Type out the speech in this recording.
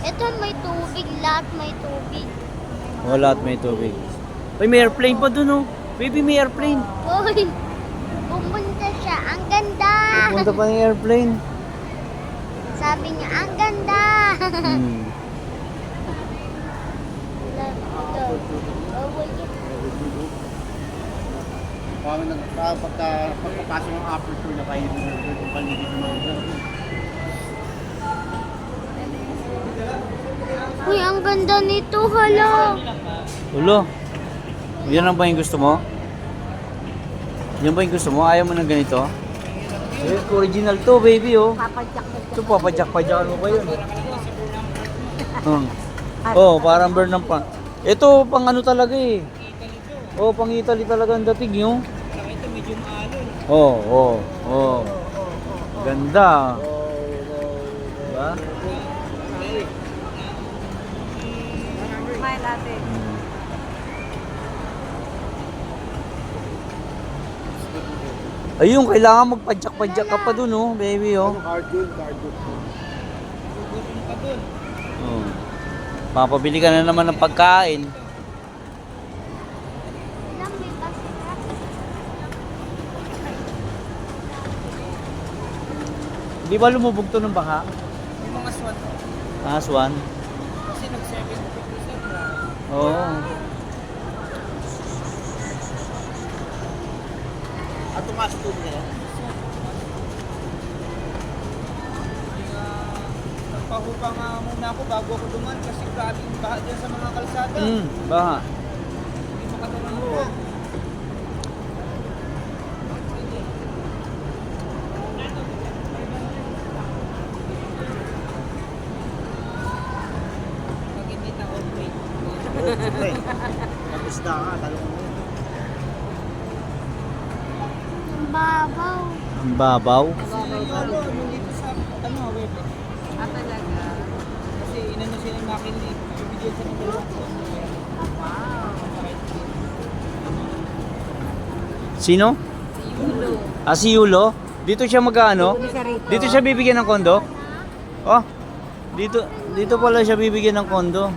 Ito may tubig, lahat may tubig. Wala at may tubig. Uy, may airplane pa dun oh. Baby, may airplane. Uy, pumunta siya. Ang ganda. Punta pa yung airplane. Sabi niya, ang ganda. Hmm. Pagpapasok ng aperture na kayo yung paligid mo. Uy, ang ganda nito, hala. Ulo. Yan lang ba yung gusto mo? Yan ba yung gusto mo? Ayaw mo ng ganito? Eh, original to, baby, oh. Ito, papadyak-padyakan mo pa yun. Oh, parang burn ng pan. Ito, pang ano talaga eh. Oh, pang Italy talaga ang dating yung. Ito medyo maalon. Oh. Ganda. Diba? Smile natin. Ayun, kailangan magpadyak-padyak ka pa dun, oh, baby, oh. Cardun. Oh. Papabili ka na naman ng pagkain. Di ba lumubog to ng baha? Yung mga SWAT. Aswan? Kasi nag-70% na. Oo. At tumasok po nila. Nagpahupa nga muna ako bago ako duman kasi grabe yung baha dyan sa mga kalsada. Baha. Hindi makataman mo. Pag hindi na off-rate. Siyempre. Mag-isda ka, talong mo. Ang babaw. Ang babaw. Nandito sa web. Ah, talaga. Kasi inano sila yung makinig. Ibigyan sa ng dalawang phone. Sino? Yulo. Ah, si Yulo? Dito siya magkano? Siya rito. Dito siya bibigyan ng kondo? Oh, dito pala siya bibigyan ng kondo.